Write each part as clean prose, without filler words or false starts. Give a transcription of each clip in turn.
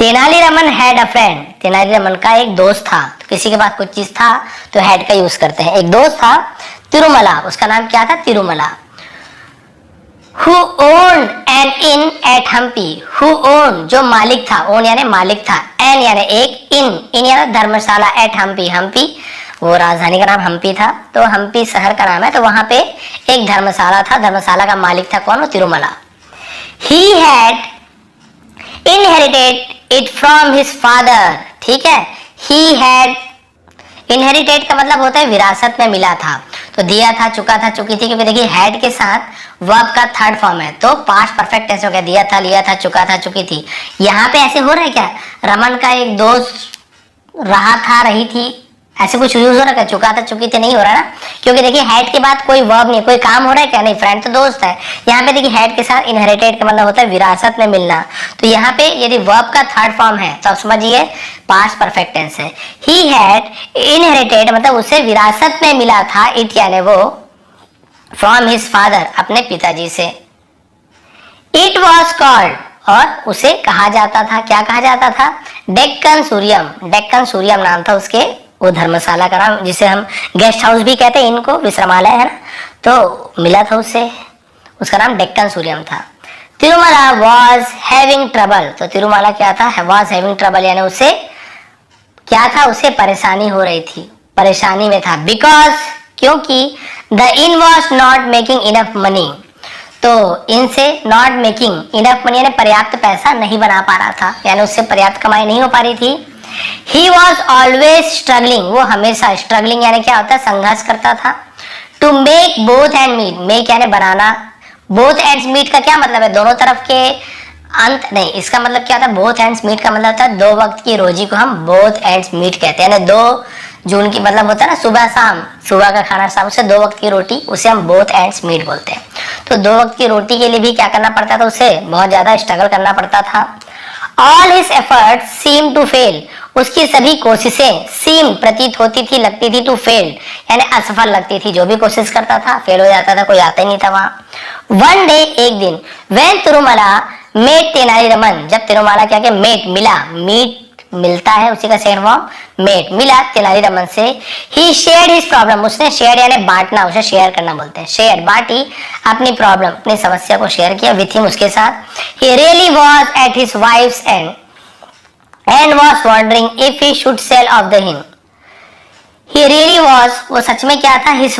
Tenali Raman had a friend, Tenali Raman का एक दोस्त था। तो किसी के पास कुछ चीज था तो हैड का यूज करते हैं। एक दोस्त था तिरुमला, उसका नाम क्या था? Tirumala. Who owned an inn at Hampi, who owned जो मालिक था, own यानी मालिक था, an यानी एक, इन यानी धर्मशाला, at हम्पी, हम्पी वो राजधानी का नाम हम्पी था, तो हम्पी शहर का नाम है, तो वहां पे एक धर्मशाला था, धर्मशाला का मालिक था कौन? Tirumala. He had inherited it from his father, ठीक है। He had इनहेरिटेड का मतलब होता है विरासत में मिला था, तो दिया था, चुका था, चुकी थी, क्योंकि देखिए हैड के साथ वर्ब का थर्ड फॉर्म है, तो पास्ट परफेक्ट ऐसे हो गया, दिया था, लिया था, चुका था, चुकी थी। यहाँ पे ऐसे हो रहा है क्या? रमन का एक दोस्त रहा था, रही थी, ऐसे कुछ यूज हो रहा है? चुका था, चुकी थी नहीं हो रहा ना, क्योंकि देखिए हैड के बाद कोई वर्ब नहीं, कोई काम हो रहा है क्या? नहीं, फ्रेंड तो दोस्त है। यहाँ पे देखिए हैड के साथ इनहेरिटेड का मतलब होता है विरासत में मिलना, तो यहाँ पे यदि वर्ब का थर्ड फॉर्म है तो आप समझिए पास्ट परफेक्ट टेंस है। ही हैड इनहेरिटेड मतलब उसे विरासत में मिला था, इट यानी वो, फ्रॉम हिज फादर अपने पिताजी से। इट वॉज कॉल्ड और उसे कहा जाता था, क्या कहा जाता था? डेक्कन सूर्यम, डेक्कन सूर्यम नाम था उसके, वो धर्मशाला का नाम, जिसे हम गेस्ट हाउस भी कहते हैं, इनको विश्रामालय है ना, तो मिला था उससे, उसका नाम डेक्कन सूर्यम था। तिरुमला वॉज हैविंग ट्रबल, तो तिरुमला क्या था? वॉज हैविंग ट्रबल यानी उसे क्या था? उसे परेशानी हो रही थी, परेशानी में था। बिकॉज क्योंकि the in was not making enough money, तो इनसे नॉट मेकिंग इनफ मनी यानी पर्याप्त पैसा नहीं बना पा रहा था, यानी उससे पर्याप्त कमाई नहीं हो पा रही थी। He was always struggling, वो हमेशा स्ट्रगलिंग यानी क्या होता है? संघर्ष करता था। To make both ends meet, make यानी बनाना, both ends meet का क्या मतलब है? दोनों तरफ के अंत नहीं, इसका मतलब क्या होता है? both ends meet का मतलब होता है दो वक्त की रोजी को हम both ends meet कहते हैं, यानी 2 जून की मतलब होता है ना सुबह शाम, सुबह का खाना शाम से 2 वक्त की रोटी, उसे हम both ends meet बोलते हैं। तो 2 वक्त की रोटी के लिए भी क्या करना पड़ता था? उसे बहुत ज्यादा स्ट्रगल करना पड़ता था। All his efforts seemed to fail, उसकी सभी कोशिशें seem प्रतीत होती थी, लगती थी, to fail यानी असफल लगती थी, जो भी कोशिश करता था फेल हो जाता था, कोई आता ही नहीं था वहां। One day एक दिन, when तिरुमला met तेनालीरामन, जब तिरुमला क्या क्या मेट मिला, मीट मिलता है, उसी का सेकंड फॉर्म मेट, मिला तेनालीरामन से। ही शेयर्ड हिज प्रॉब्लम, उसने शेयर यानी बांटना, उसे शेयर करना बोलते हैं, शेयर बांटी अपनी प्रॉब्लम, अपनी समस्या को शेयर किया विथ हिम, उसके साथ। He really was at his wives and was wondering if he should sell off the him. He really was, वो सच में क्या था? हिज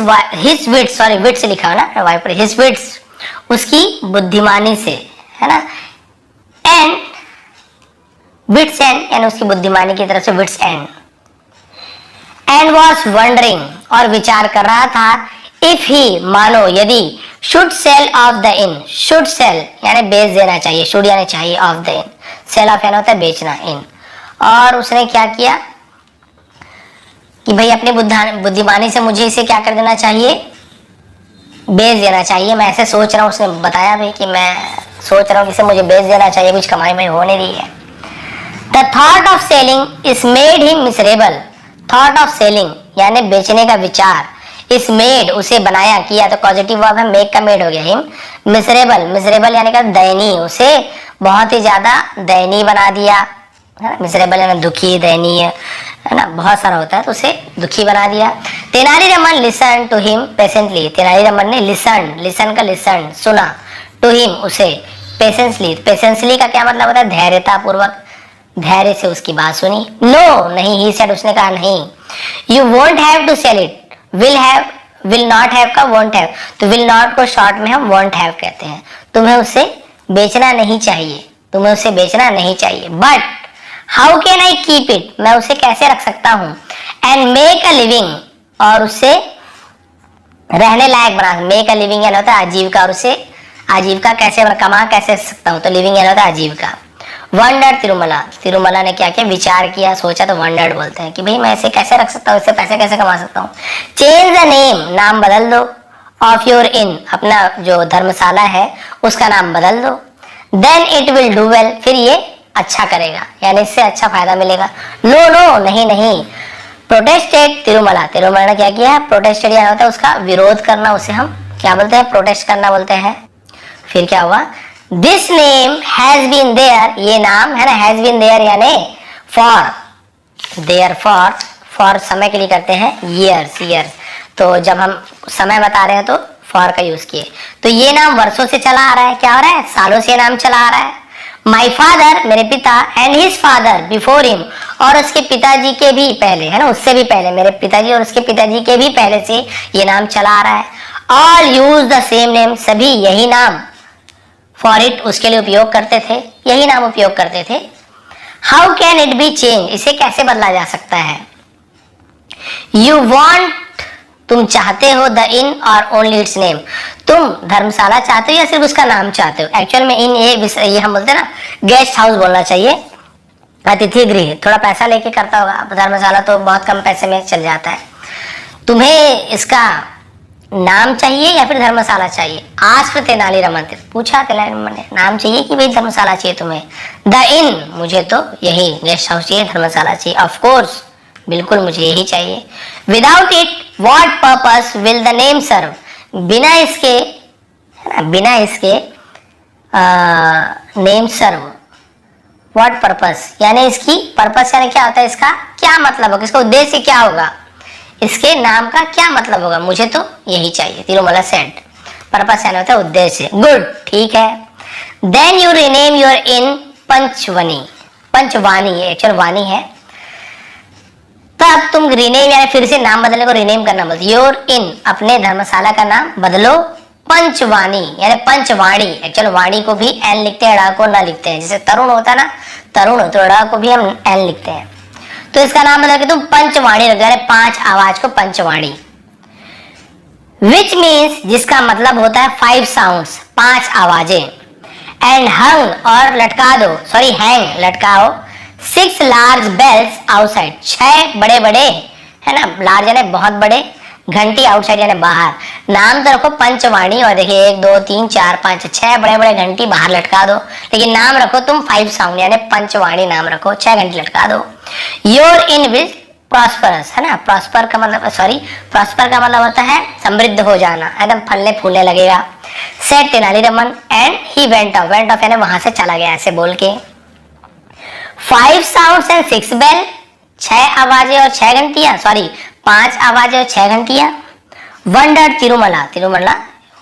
विट्स, सॉरी विट्स लिखा है ना वाइफ पर, हिज विट्स उसकी बुद्धिमानी से, है ना, एंड विट्स एंड यानी उसकी बुद्धिमानी की तरफ से विट्स एंड वॉज वंडरिंग और विचार कर रहा था, इफ ही मानो यदि, should sell off the inn, should sell यानी बेच देना चाहिए, शुड यानी चाहिए, off the inn, sell off यानी होता है बेचना, इन। और उसने क्या किया कि भाई अपनी बुद्धिमानी से मुझे इसे क्या कर देना चाहिए? बेच देना चाहिए, मैं ऐसे सोच रहा हूँ, उसने बताया भाई कि मैं सोच रहा हूँ कि इसे मुझे बेच देना चाहिए, कुछ कमाई में हो नहीं रही है। The thought of selling is made him miserable, thought of selling यानी बेचने का विचार, is made उसे बनाया, किया, तो पॉजिटिव वर्ब है, make का made हो गया, him miserable, miserable यानी का दयनीय, उसे बहुत ही ज्यादा दयनीय बना दिया, है ना, miserable यानी दुखी, दयनीय, है ना, बहुत सारा होता है, तो उसे दुखी बना दिया। Tenali Raman listen to him patiently, Tenali Raman ने listen का listen सुना, to him उसे, patiently का क्या मतलब होता है? धैर्यता पूर्वक, धैर्य से उसकी बात सुनी। नो नहीं, ही सेड उसने कहा नहीं। You won't have to sell it, will not have का वोंट हैव, तो विल नॉट को शॉर्ट में हम वोंट हैव कहते हैं। तुम्हें उसे बेचना नहीं चाहिए, तुम्हें उसे बेचना नहीं चाहिए। But how can I keep it, मैं उसे कैसे रख सकता हूँ? एंड मेक अ लिविंग, और उससे रहने लायक बना, मेक अ लिविंग यानी होता है आजीविका, और उसे आजीविका कैसे कमा कैसे सकता हूँ, तो लिविंग यानी होता है आजीविका। वंडर तिरुमला ने क्या किया? विचार किया, सोचा, तो वंडर्ड बोलते हैं कि भाई मैं इसे कैसे रख सकता हूँ, इससे पैसे कैसे कमा सकता हूँ। चेंज द नेम, नाम बदल दो, ऑफ योर इन, अपना जो धर्मशाला है उसका नाम बदल दो। Then it will do well, फिर ये अच्छा करेगा, यानी इससे अच्छा फायदा मिलेगा। नो नहीं, प्रोटेस्टेड तिरुमला ने क्या किया? प्रोटेस्टेड यानी होता है उसका विरोध करना, उसे हम क्या बोलते हैं? प्रोटेस्ट करना बोलते हैं। फिर क्या हुआ? This name has been there, ये नाम है ना, हैज बीन देयर यानी फॉर, देयर फॉर समय के लिए करते हैं ईयर्स, तो जब हम समय बता रहे हैं तो फॉर का यूज किए। तो ये नाम वर्षों से चला आ रहा है, क्या हो रहा है, सालों से नाम चला आ रहा है। माई फादर, मेरे पिता, and his father before him, और उसके पिताजी के भी पहले, है ना, उससे भी पहले, मेरे पिताजी और उसके पिताजी के भी पहले से ये नाम चला आ रहा है। All use the same name, सभी यही नाम फॉर इट, उसके लिए उपयोग करते थे, यही नाम उपयोग करते थे। How can it be change, इसे कैसे बदला जा सकता है। यू वॉन्ट, तुम चाहते हो, द इन और ओनली इट्स नेम, तुम धर्मशाला चाहते हो या सिर्फ उसका नाम चाहते हो। एक्चुअल में इन ये हम बोलते हैं ना, गेस्ट हाउस बोलना चाहिए, अतिथि गृह, थोड़ा पैसा लेके करता होगा, धर्मशाला तो बहुत कम पैसे में चल जाता है। तुम्हें इसका नाम चाहिए या फिर धर्मशाला चाहिए। आज तेनालीरामन ने पूछा, तेनालीरामन ने नाम चाहिए कि भाई धर्मशाला चाहिए तुम्हें। द इन, मुझे तो यही गेस्ट हाउस चाहिए, धर्मशाला चाहिए। ऑफ कोर्स, बिल्कुल मुझे यही चाहिए। Without it what purpose will the name serve, बिना इसके, है ना, बिना इसके नेम सर्व, व्हाट पर्पस यानी इसकी पर्पस यानी क्या होता है, इसका क्या मतलब होगा, इसका उद्देश्य क्या होगा, इसके नाम का क्या मतलब होगा, मुझे तो यही चाहिए। तिरुमला सेड, पर्पस यानी होता है उद्देश्य। गुड, ठीक है। Then you rename your in Panchvani, Panchvani actual वाणी है, तब तुम रिनेम यानी फिर से नाम बदलने को रिनेम करना बोलते। योर इन, अपने धर्मशाला का नाम बदलो पंचवाणी यानी पंचवाणी, एक्चुअल वाणी को भी एन लिखते हैं, ड़ा को ना लिखते हैं। जैसे तरुण होता है ना, तरुण, तो ड़ा को भी हम एन लिखते हैं। तो इसका नाम बदल के तुम पंचवाणी रख दो, यानी 5 आवाज को पंचवाणी। विच मीन्स, जिसका मतलब होता है 5 साउंड्स, 5 आवाजें। एंड हंग, और लटका दो, सॉरी हैंग, लटकाओ 6 लार्ज बेल्स आउटसाइड, 6 बड़े बड़े, है ना, लार्ज यानी बहुत बड़े, घंटी आउटसाइड यानी बाहर। नाम तो रखो पंचवाणी, और देखिए 1 2 3 4 5 6 बड़े बड़े घंटी बाहर लटका दो, लेकिन नाम रखो तुम 5 साउंड यानी पंचवाणी नाम रखो, 6 घंटी लटका दो। योर इन विल प्रॉस्परस, है ना, प्रॉस्पर का मतलब, सॉरी, प्रॉस्पर का मतलब होता है समृद्ध हो जाना, एकदम फलने फूलने लगेगा। Said Tenali Raman and he went of, went of यानी वहां से चला गया, ऐसे बोल के। 5 साउंड्स एंड 6 बेल, 6 आवाजें और 6 घंटियां, सॉरी 5 आवाजें और 6 घंटियां। वंडर तिरुमला, तिरुमला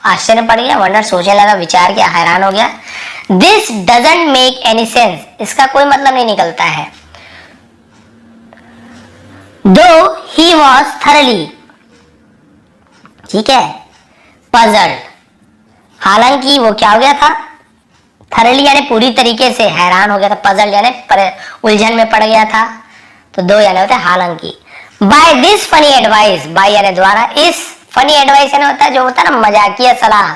आश्चर्य पड़ गया, वंडर सोचने लगा, विचार किया, हैरान हो गया। This doesn't make any sense, इसका कोई मतलब नहीं निकलता है। दो ही वॉज थरली, ठीक है, पजल्ड, हालांकि वो क्या हो गया था, थरली यानी पूरी तरीके से हैरान हो गया था, पजल्ड यानी उलझन में पड़ गया था। तो दो यानी होता है हालांकि। By this funny advice, by यानी द्वारा, इस फनी एडवाइस यानी होता है जो होता है ना मजाकिया सलाह,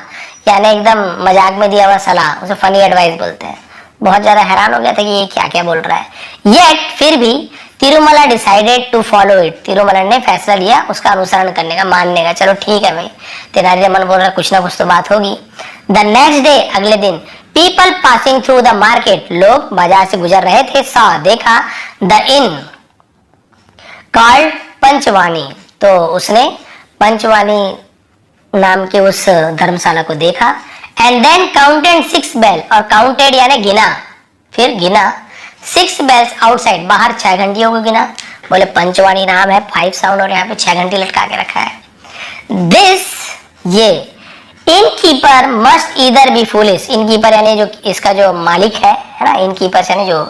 यानी एकदम मजाक में दिया हुआ सलाह, उसे फनी एडवाइस बोलते हैं। बहुत ज्यादा हैरान हो गया था कि ये क्या क्या बोल रहा है। येट, फिर भी Tirumala decided to follow it, Tirumala ने फैसला लिया उसका अनुसरण करने का, मानने का। चलो ठीक है भाई, तेनालीरामन बोल रहा कुछ ना कुछ तो बात होगी। द नेक्स्ट डे, अगले दिन, people passing through the market, लोग बाजार से गुजर रहे थे, सॉ देखा, द इन कॉल्ड पंचवानी, तो उसने पंचवानी नाम के उस धर्मशाला को देखा। एंड देन काउंटेड 6 बेल, और काउंटेड यानी गिना, फिर गिना 6 बेल्स आउटसाइड, बाहर 6 घंटियों को गिना। बोले पंचवाणी नाम है, 5 साउंड, और यहाँ पे 6 घंटी लटका के रखा है। दिस, ये, innkeeper must either be foolish, innkeeper यानी जो इसका जो मालिक है ना, इनकीपर यानी जो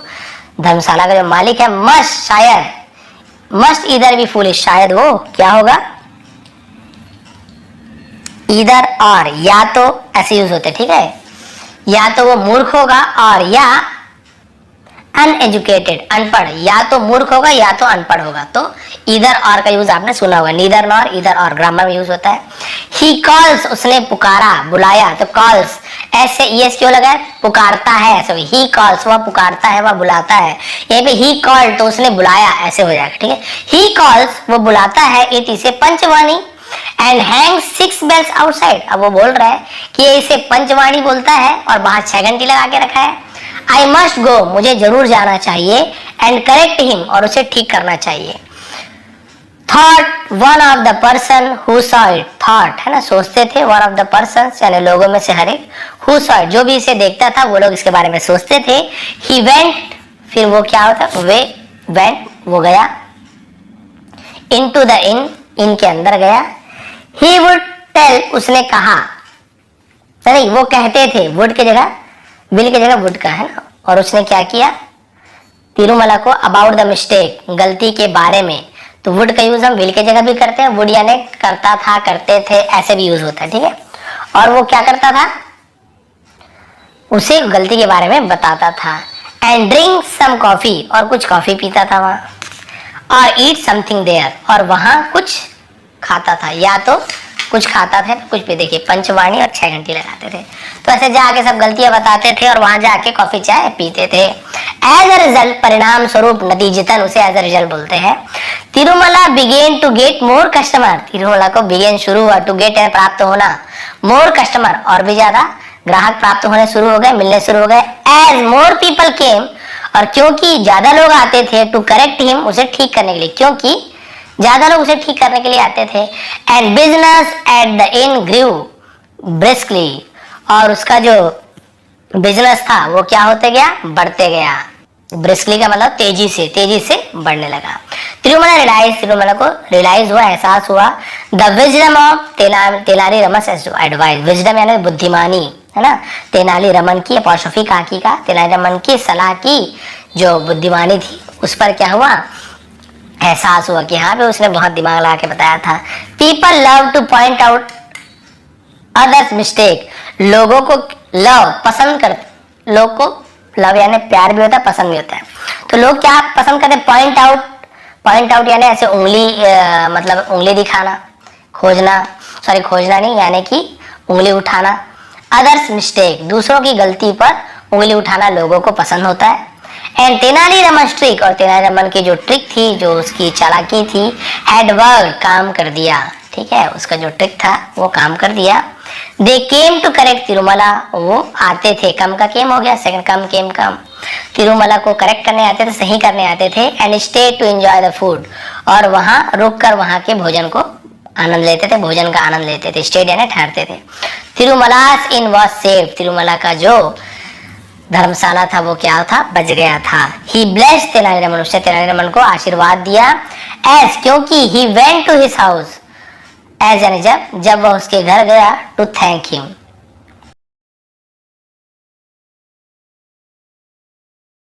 धर्मशाला का जो मालिक है, मस्ट शायद, मस्ट ईदर बी फूलिश, शायद वो क्या होगा, ईदर और, या तो ऐसे यूज होते, ठीक है, या तो वो मूर्ख होगा और या अनएजुकेटेड, अनपढ़, या तो मूर्ख होगा या तो अनपढ़ होगा। तो ईदर और का यूज आपने सुना होगा, नीदर नॉर, ईदर और ग्रामर में यूज होता है। ही कॉल्स, उसने पुकारा, बुलाया, तो कॉल्स ऐसे ईएस क्यों लगा है, पुकारता है, ऐसे ही कॉल्स, वह पुकारता है, वह बुलाता है। यहाँ पे ही कॉल्ड तो उसने बुलाया, ऐसे हो जाएगा, ठीक है। ही कॉल्स, वो बुलाता है, इट इसे पंचवाणी, एंड हैंग 6 बेल्स आउटसाइड, अब वो बोल रहा है कि ये इसे पंचवाणी बोलता है और बाहर 6 घंटी लगा के रखा है। आई मस्ट गो, मुझे जरूर जाना चाहिए, एंड करेक्ट हिम, और उसे ठीक करना चाहिए। Thought one of the person who saw it, thought है ना, सोचते थे, वन ऑफ द पर्सन यानी लोगों में से हर एक, हु सॉ इट जो भी इसे देखता था वो लोग इसके बारे में सोचते थे। ही वेंट, फिर वो क्या होता, वे वेंट वो गया, इनटू द इन, इन के अंदर गया। ही वुड टेल उसने कहा, नहीं वो कहते थे, वुड की जगह, विल की जगह वुड का है ना, और उसने क्या किया तिरुमला को अबाउट द मिस्टेक, गलती के बारे में। तो वुड का यूज हम विल की जगह भी करते हैं, वुड यानी करता था, करते थे, ऐसे भी यूज होता है, ठीक है। और वो क्या करता था, उसे गलती के बारे में बताता था। एंड ड्रिंक सम कॉफी, और कुछ कॉफी पीता था वहां, और ईट समथिंग देयर, और वहां कुछ खाता था, या तो कुछ खाता था कुछ भी। देखिए पंचवाणी और 6 घंटे लगाते थे, तो ऐसे जाके सब गलतियां बताते थे और वहां जाके कॉफी चाय पीते थे। एज अ रिजल्ट, परिणाम स्वरूप, नतीजतन, उसे एज अ रिजल्ट बोलते हैं। Tirumala began to get more customer, Tirumala को बिगेन शुरू हुआ, टू गेट प्राप्त होना, मोर कस्टमर और भी ज्यादा ग्राहक प्राप्त होने शुरू हो गए, मिलने शुरू हो गए। एज मोर पीपल केम, और क्योंकि ज्यादा लोग आते थे, टू करेक्ट हिम, उसे ठीक करने के लिए, क्योंकि ज्यादा लोग उसे ठीक करने के लिए आते थे। And business at the inn grew briskly, और उसका जो बिजनेस था वो क्या होते गया, बढ़ते गया। ब्रिस्कली का मतलब तेजी से बढ़ने लगा। तिरुमला रियलाइज, तिरुमला को रियलाइज हुआ, एहसास हुआ, the wisdom of Tenali Raman advice, wisdom यानी बुद्धिमानी है ना, तेनाली रमन की, अपॉस्ट्रोफी काकी का, तेनाली रमन की सलाह की जो बुद्धिमानी थी, उस पर क्या हुआ, एहसास हुआ कि हाँ भी उसने बहुत दिमाग लगा के बताया था। People love two point out others mistake, लोगों को लव पसंद कर, लोग को लव यानी प्यार भी होता है, पसंद भी होता है। तो लोग क्या पसंद करते हैं, पॉइंट आउट, पॉइंट आउट यानी ऐसे उंगली मतलब उंगली दिखाना, खोजना, सॉरी खोजना नहीं, यानी कि उंगली उठाना। अदर्स मिस्टेक, दूसरों की गलती पर उंगली उठाना लोगों को पसंद होता है। एंड तेनाली रमन ट्रिक, और तेनाली रमन की जो ट्रिक थी, जो उसकी चालाकी थी, हैड वर्क, काम कर दिया, ठीक है, उसका जो ट्रिक था वो काम कर दिया। दे केम टू करेक्ट तिरुमला, वो आते थे, कम का केम हो गया, सेकंड कम केम कम, तिरुमला को करेक्ट करने आते थे, सही करने आते थे। And stay to enjoy the food, और वहां रुक कर वहां के भोजन को आनंद लेते थे, भोजन का आनंद लेते थे, स्टे यानी ठहरते थे। तिरुमलास इन वॉज सेफ, तिरुमला का जो धर्मशाला था वो क्या था, बच गया था। ही ब्लेस्ड तेनाली रमन, उसने तेनाली रमन को आशीर्वाद दिया। एज, क्योंकि he went to his house, as यानी जब वह उसके घर गया, टू थैंक हिम,